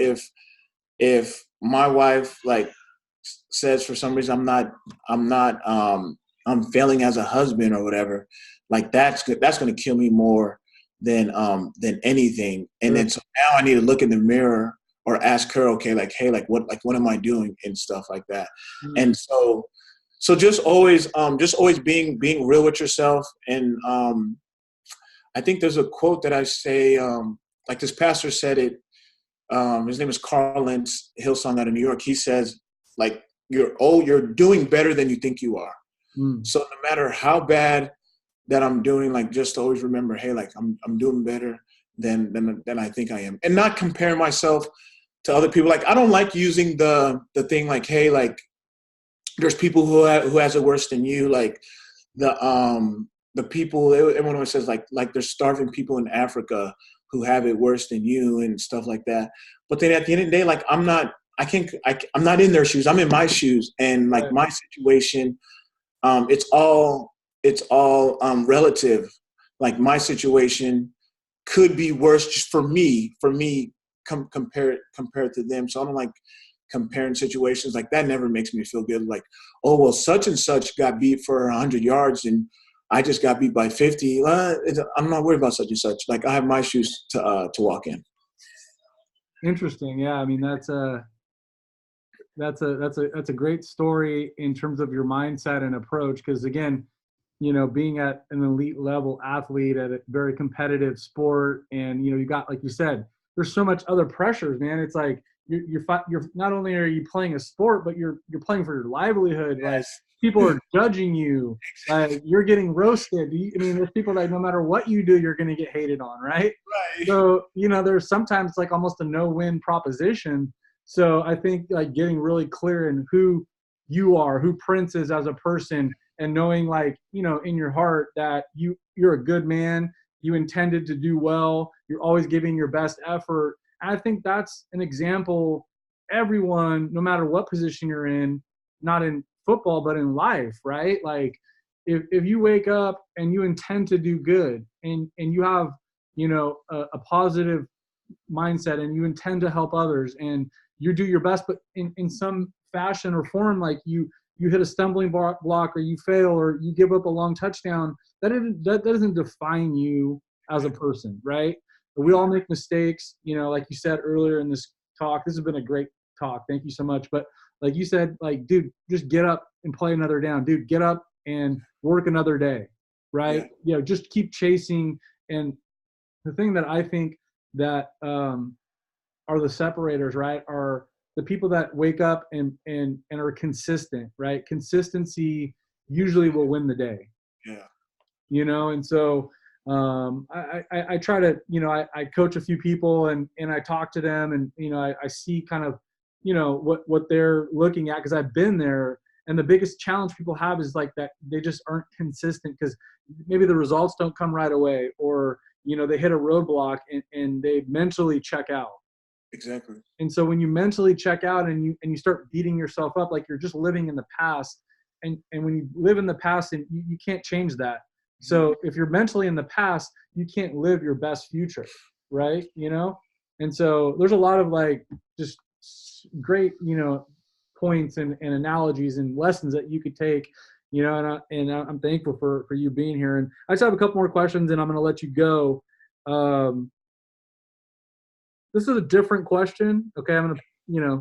if my wife like says for some reason I'm failing as a husband or whatever, like that's good. That's going to kill me more than anything. And Sure. then so now I need to look in the mirror or ask her, okay, like, hey, like what am I doing and stuff like that. Mm. And so just always being real with yourself. And I think there's a quote that I say, like this pastor said it. His name is Carl Lentz, Hillsong out of New York. He says, like, you're doing better than you think you are. Mm. So no matter how bad that I'm doing, like just always remember, hey, like I'm doing better than I think I am. And not compare myself to other people. Like I don't like using the thing like, hey, like there's people who has it worse than you. Like the people, everyone always says like there's starving people in Africa who have it worse than you and stuff like that. But then at the end of the day, like I'm not in their shoes. I'm in my shoes, and like Right. my situation, it's all relative. Like my situation could be worse just for me compared to them. So I don't like comparing situations. Like that never makes me feel good. Like, oh well, such and such got beat for 100 yards and I just got beat by 50. I'm not worried about such and such. Like I have my shoes to walk in. Interesting. Yeah. I mean, that's a great story in terms of your mindset and approach. Because again, being at an elite level athlete at a very competitive sport, and you got, like you said, there's so much other pressures, man. It's like you're not only are you playing a sport, but you're playing for your livelihood. Like Yes. people are judging you, like you're getting roasted. I mean, there's people that no matter what you do, you're going to get hated on, right? Right. So there's sometimes like almost a no-win proposition. So I think like getting really clear in who you are, who Prince is as a person, and knowing like in your heart that you're a good man, you intended to do well, you're always giving your best effort. And I think that's an example everyone, no matter what position you're in, not in football but in life, right? Like if you wake up and you intend to do good, and you have a positive mindset, and you intend to help others, and you do your best, but in some fashion or form, like you hit a stumbling block, or you fail, or you give up a long touchdown, that doesn't define you as a person, right? We all make mistakes, like you said earlier in this talk. This has been a great talk. Thank you so much. But like you said, like, dude, just get up and play another down. Dude, get up and work another day, Yeah. right? Just keep chasing. And the thing that I think that are the separators, right, are the people that wake up and are consistent, right? Consistency usually will win the day, Yeah. and so I try to, I coach a few people, and I talk to them, and I see kind of what they're looking at, because I've been there. And the biggest challenge people have is like that they just aren't consistent, because maybe the results don't come right away, or they hit a roadblock, and they mentally check out. Exactly. And so when you mentally check out, and you start beating yourself up, like you're just living in the past, and when you live in the past, and you can't change that. So if you're mentally in the past, you can't live your best future, right? And so there's a lot of like just great points and analogies and lessons that you could take, I'm thankful for you being here. And I just have a couple more questions, and I'm going to let you go. um, this is a different question. Okay, I'm gonna,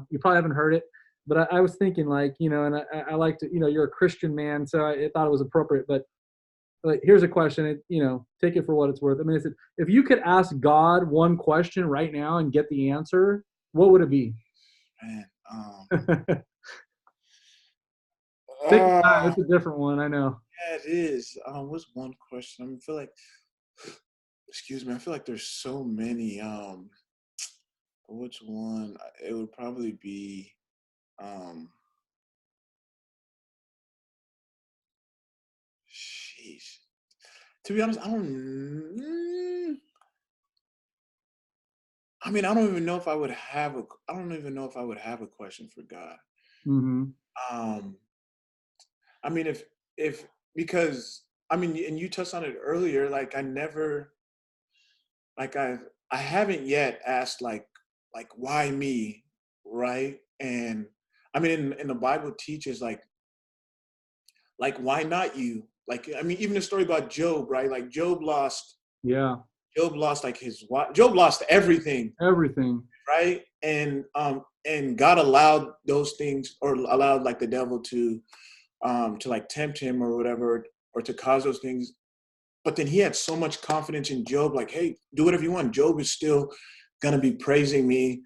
you probably haven't heard it, but I was thinking, like, and I like to, you're a Christian man, so I thought it was appropriate. But like, here's a question. Take it for what it's worth. I mean, if you could ask God one question right now and get the answer, what would it be? Man. Take your time. Uh, It's a different one. I know. yeah, it is. What's one question? I feel like, excuse me, I feel like there's so many. Which one? It would probably be. Um, sheesh. To be honest, I don't. I mean, I don't even know if I would have a. I don't even know if I would have a question for God. Mm-hmm. Um, I mean, if because I mean, and you touched on it earlier. Like I never, like I haven't yet asked like why me, right? And I mean, in the Bible teaches like why not you? Like I mean, even the story about Job, right? Like Yeah. Job lost like his wife. Job lost everything, Everything. right? And God allowed those things, or allowed like the devil to like tempt him or whatever, or to cause those things. But then he had so much confidence in Job, like, hey, do whatever you want. Job is still gonna be praising me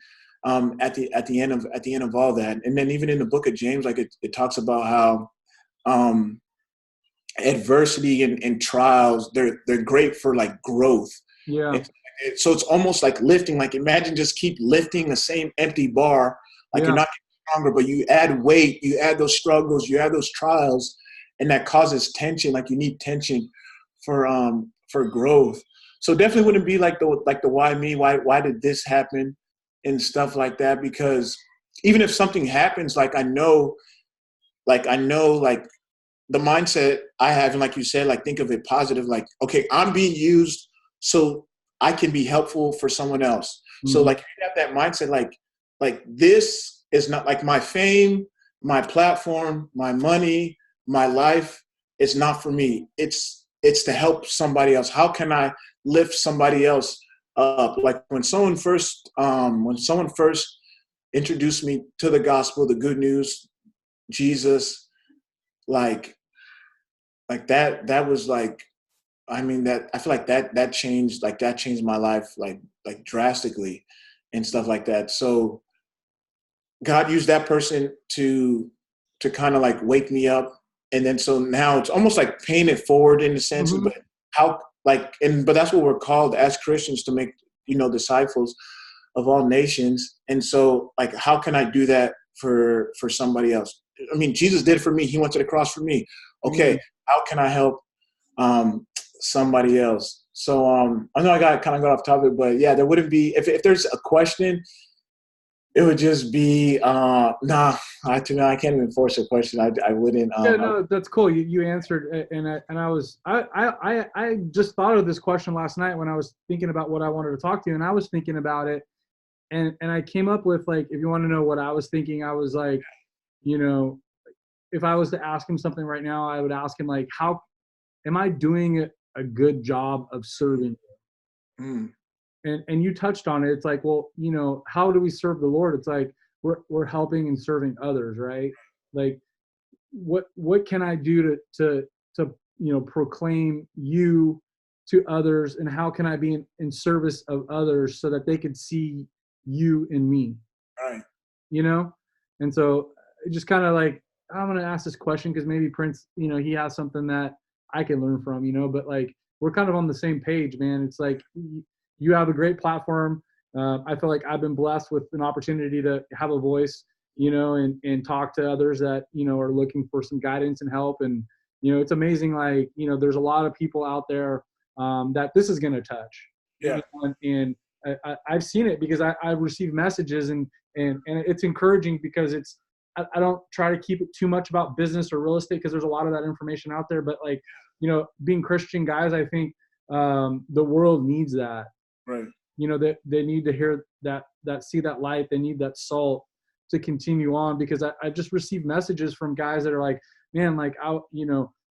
at the end of all that. And then even in the book of James, like it talks about how um, adversity and trials they're great for like growth. Yeah. So it's almost like lifting. Like imagine just keep lifting the same empty bar. Like you're Yeah. not getting stronger, but you add weight, you add those struggles, you add those trials, and that causes tension. Like you need tension for growth. So definitely wouldn't be like the why me, why did this happen and stuff like that. Because even if something happens, I know like the mindset I have, and like you said, like think of it positive, like, okay, I'm being used so I can be helpful for someone else. So Mm-hmm. like you have that mindset, like this is not like my fame, my platform, my money, my life is not for me. It's to help somebody else. How can I lift somebody else up? Like when someone first introduced me to the gospel, the good news, Jesus, like that was like, I mean, that I feel like that changed, like that changed my life like drastically and stuff like that. So God used that person to kind of like wake me up. And then so now it's almost like paying it forward in a sense, Mm-hmm. but how but that's what we're called as Christians, to make, disciples of all nations. And so like how can I do that for somebody else? I mean, Jesus did it for me. He went to the cross for me. Okay, Amen. how can I help um, somebody else? So I know I got kind of got off topic, but yeah, there wouldn't be, if there's a question, it would just be I can't even force a question. I wouldn't. Yeah, no, that's cool. You answered, and I was I just thought of this question last night when I was thinking about what I wanted to talk to you, and I was thinking about it, and I came up with, like, if you want to know what I was thinking, I was like, you know, if I was to ask him something right now, I would ask him, like, how am I doing a good job of serving? Mm, And you touched on it. It's like, well, how do we serve the Lord? It's like we're helping and serving others, right? Like, what can I do to proclaim you to others, and how can I be in service of others so that they can see you in me, right. you know? And so it just kind of like, I'm going to ask this question because maybe Prince, he has something that I can learn from, but like, we're kind of on the same page, man. It's like, you have a great platform. I feel like I've been blessed with an opportunity to have a voice, and talk to others that, are looking for some guidance and help. And, it's amazing. Like, there's a lot of people out there that this is going to touch, Yeah. and I've seen it because I've received messages, and it's encouraging because I don't try to keep it too much about business or real estate because there's a lot of that information out there. But like, being Christian guys, I think the world needs that. Right. That they need to hear that see that light. They need that salt to continue on, because I just received messages from guys that are like, man, like,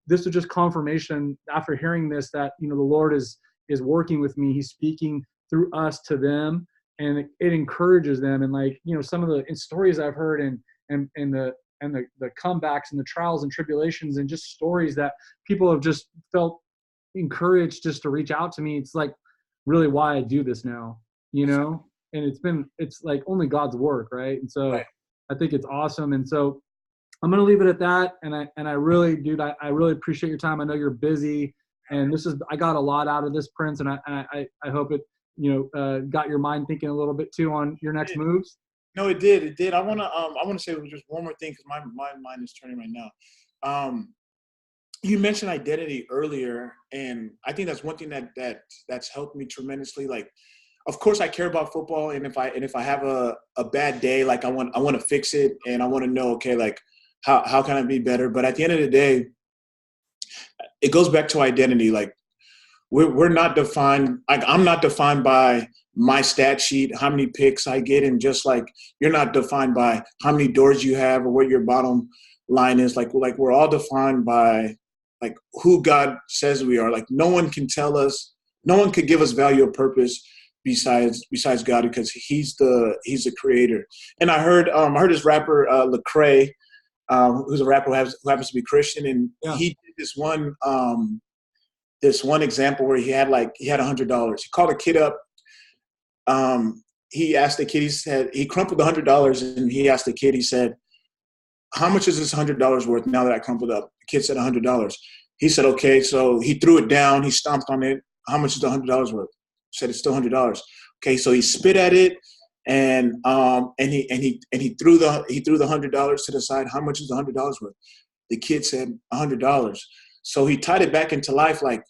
this was just confirmation after hearing this that, the Lord is working with me. He's speaking through us to them, and it encourages them. And like, some of the stories I've heard, and the comebacks and the trials and tribulations, and just stories that people have just felt encouraged just to reach out to me. It's like really why I do this now, and it's like only God's work. Right. And so Right. I think it's awesome. And so I'm going to leave it at that. And I really, dude, I really appreciate your time. I know you're busy. And I got a lot out of this, Prince, and I hope it, got your mind thinking a little bit too on your next moves. No, it did. It did. I wanna say just one more thing because my mind is turning right now. Um, you mentioned identity earlier, and I think that's one thing that's helped me tremendously. Like, of course, I care about football, and if I have a bad day, like I want to fix it, and I want to know, okay, like how can I be better? But at the end of the day, it goes back to identity. Like we're not defined. Like I'm not defined by my stat sheet, how many picks I get, and just like you're not defined by how many doors you have or what your bottom line is. Like we're all defined by like who God says we are. Like no one can tell us, no one could give us value or purpose besides God because He's the creator. And I heard this rapper Lecrae, who's a rapper who happens to be Christian, and Yeah. he did this one example where he had $100. He called a kid up. He asked the kid. He said he crumpled $100 and he asked the kid. He said, "How much is this $100 worth now that I crumpled up?" The kid said $100. He said, "Okay." So he threw it down. He stomped on it. "How much is the $100 worth?" He said, "It's still $100." Okay, so he spit at it and he threw the $100 to the side. "How much is the $100 worth?" The kid said $100. So he tied it back into life. Like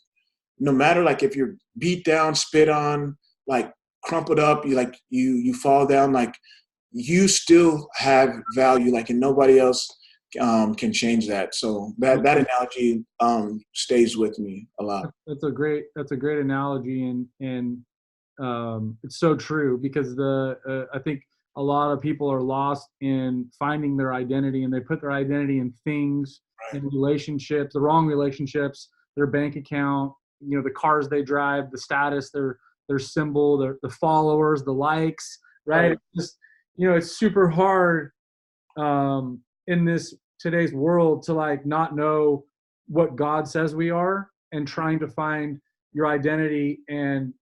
no matter like if you're beat down, spit on, like crumpled up, you fall down, like you still have value. Like and nobody else can change that. So that analogy stays with me a lot. That's a great analogy, and it's so true because I think a lot of people are lost in finding their identity, and they put their identity in things, Right. in relationships, the wrong relationships, their bank account, the cars they drive, the status, their symbol, the followers, the likes, right? Right. It's just, it's super hard in this today's world to like not know what God says we are and trying to find your identity and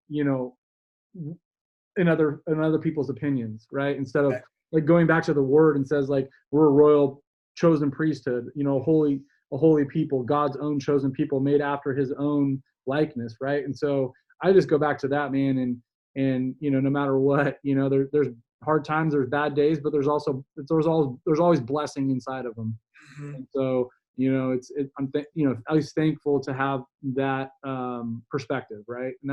in other people's opinions, right? Instead of like going back to the word and says like we're a royal chosen priesthood, a holy people, God's own chosen people made after His own likeness, right? And so I just go back to that, man, and no matter what, there's hard times, there's bad days, but there's always blessing inside of them. Mm-hmm. And so I was thankful to have that perspective, right? And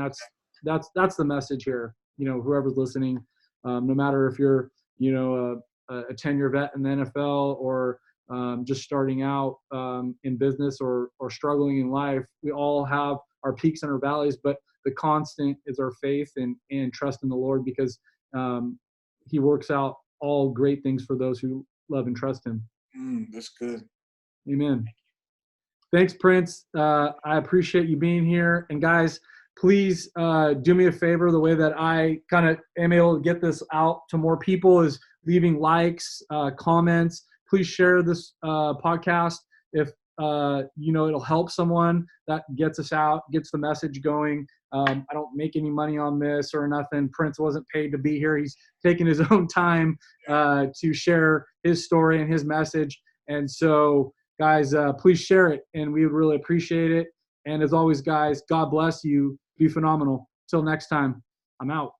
that's the message here. Whoever's listening, no matter if you're a 10-year vet in the NFL or just starting out in business or struggling in life, we all have our peaks and our valleys, but the constant is our faith and trust in the Lord because He works out all great things for those who love and trust Him. That's good. Amen. Thanks, Prince. I appreciate you being here. And guys, please do me a favor. The way that I kind of am able to get this out to more people is leaving likes, comments. Please share this podcast if it'll help someone. That gets us out, gets the message going. I don't make any money on this or nothing. Prince wasn't paid to be here. He's taking his own time to share his story and his message. And so, guys, please share it, and we would really appreciate it. And as always, guys, God bless you. Be phenomenal. Till next time, I'm out.